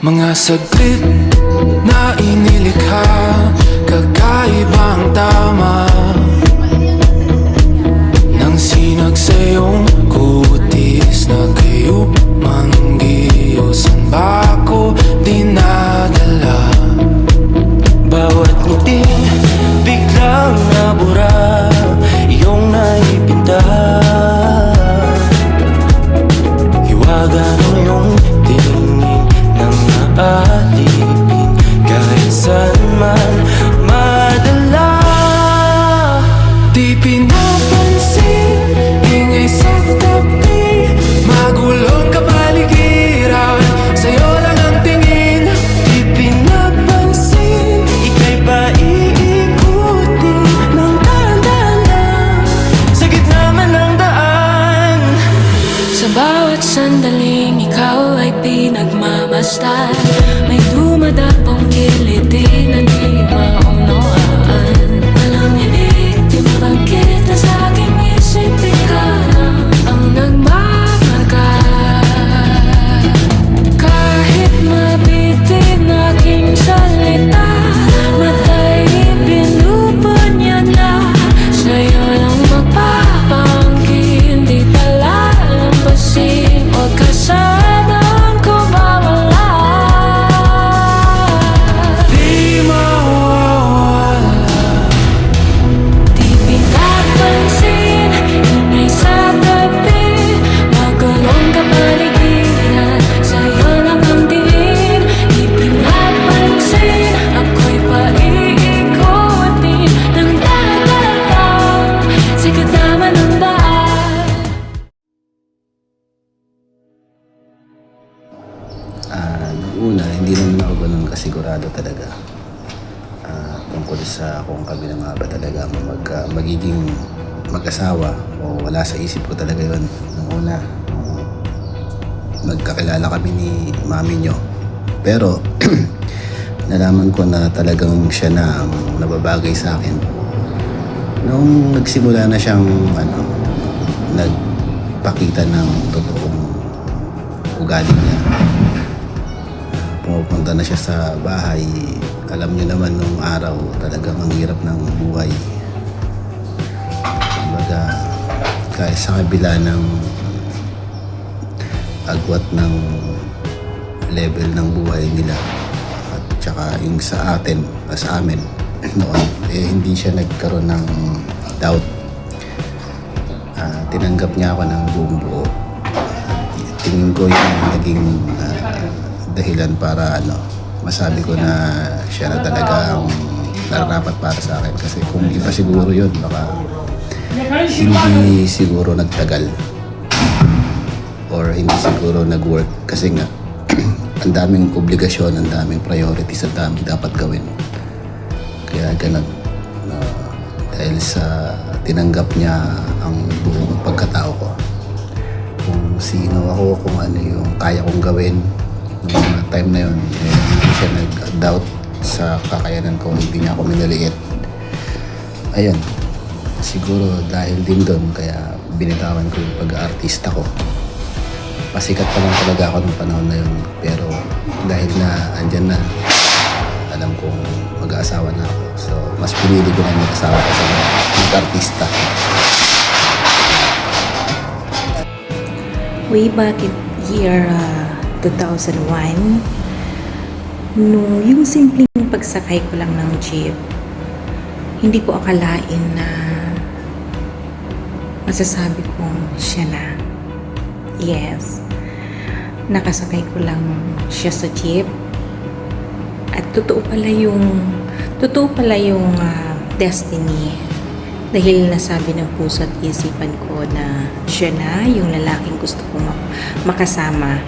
Mga saglit na inilikha, kakaibang tama nang sinag sa iyong kutis na kayo manggiyosan ba ako dinadala? Bawat ngiti biglang nabura, iyong naipinta. Hiwaga ng iyong tingin nang naalipin kahit saan man madala. Di pinapansin, ingay sa tabi, magulong kapaligiran, sa'yo lang ang tingin. Di pinapansin, ika'y ba iikutin ng dahan-dahan sa gitna man ng daan? Sa bawat sandaling ikaw ay pinagmamasdan, may dumadapong kiliti na di maunawaan. Walang ibig kita sa aking isip, ikaw lang ang nagmamarka. Kahit mabitin aking salita, matay binubon niya na, sa'yo lang magpapangkin, di pala lampasin, huwag ka sanang kumawala. Di mawawala. Di pinapansin, ingay sa tabi, magulong kapaligiran, sa'yo lang ang tingin. Di pinapansin, ako'y paiikutin ng dahan-dahan sa gitna man ng daan. Noong una, hindi naman ako ganun kasigurado talaga tungkol sa kung kami na nga ba talaga magiging mag-asawa o wala sa isip ko talaga yun. Noong una, nagkakilala kami ni mami nyo. Pero, nalaman ko na talagang siya na ang nababagay sa akin. Nung nagsimula na siyang nagpakita ng totoong ugali niya, pumupunta na siya sa bahay. Alam niyo naman nung araw talagang ang hirap ng buhay. Kumbaga, kahit sa kabila ng agwat ng level ng buhay nila at saka yung sa amin noon, hindi siya nagkaroon ng doubt. Tinanggap niya ako ng buong buo. Tingin ko yung naging dahilan para masabi ko na siya na talaga ang nararapat para sa akin. Kasi kung iba siguro yun, baka hindi siguro nagtagal or hindi siguro nag-work. Kasi nga, ang daming obligasyon, ang daming priorities, ang daming dapat gawin. Kaya ganun. Dahil sa tinanggap niya ang buong pagkatao ko. Kung sino ako, kung ano yung kaya kong gawin. Noong mga time na yun, hindi siya nag-doubt sa kakayanan ko, hindi niya ako minaliit. Ayun, siguro dahil din doon, kaya binitawan ko yung pag-aartista ko. Pasikat pa lang talaga ako nung panahon na yun, pero dahil na andyan na, alam kong mag-aasawa na ako. So, mas pinili ko na mag-asawa kasi mag-artista. Way back in year 2001, yung simpleng pagsakay ko lang ng jeep, hindi ko akalain na masasabi kong siya na. Yes, nakasakay ko lang siya sa jeep at totoo pala yung destiny, dahil nasabi ng puso at isipan ko na siya na yung lalaking gusto kong makasama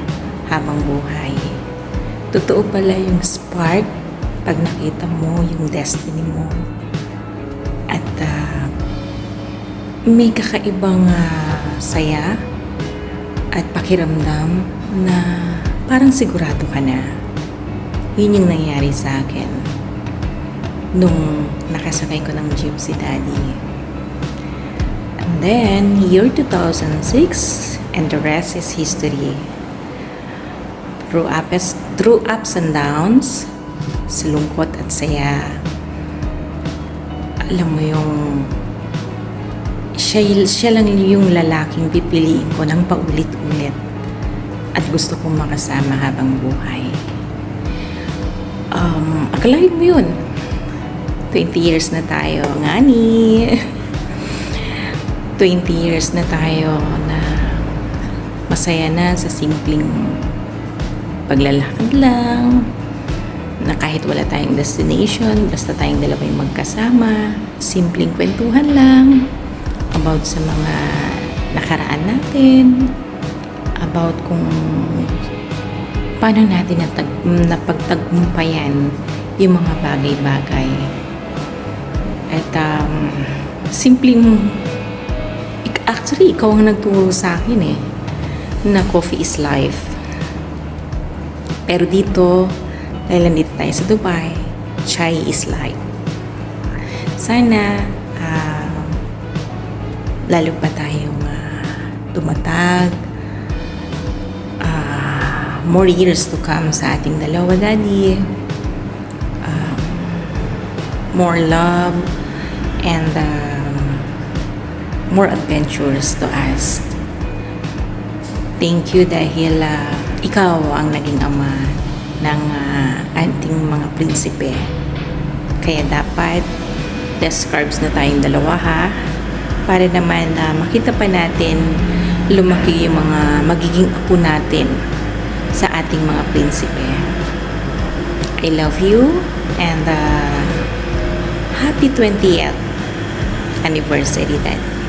habang buhay. Totoo pala yung spark pag nakita mo yung destiny mo. At may kakaibang saya at pakiramdam na parang sigurado ka na. Yun yung nangyari sa akin nung nakasakay ko ng jeep si Daddy. And then, year 2006, and the rest is history. through ups and downs, sa lungkot at saya. Alam mo yung siya lang yung lalaking pipiliin ko ng paulit-ulit at gusto kong makasama habang buhay. Akalain mo yun, 20 years na tayo, ngani. 20 years na tayo na masaya na sa simpleng paglalakad lang, na kahit wala tayong destination, basta tayong dalawa yung magkasama, simpleng kwentuhan lang about sa mga nakaraan natin, about kung paano natin napagtagumpayan yung mga bagay-bagay. At simpleng, actually ikaw ang nagturo sa akin na coffee is life. Pero dito, dahil nandito tayo sa Dubai, chai is life. Sana lalo pa tayong tumatag, more years to come sa ating dalawa, Daddy. More love and more adventures to us. Thank you dahil ikaw ang naging ama ng ating mga prinsipe. Kaya dapat less carbs na tayong dalawa, ha? Para naman makita pa natin lumaki yung mga magiging apo natin sa ating mga prinsipe. I love you and happy 20th anniversary, Daddy.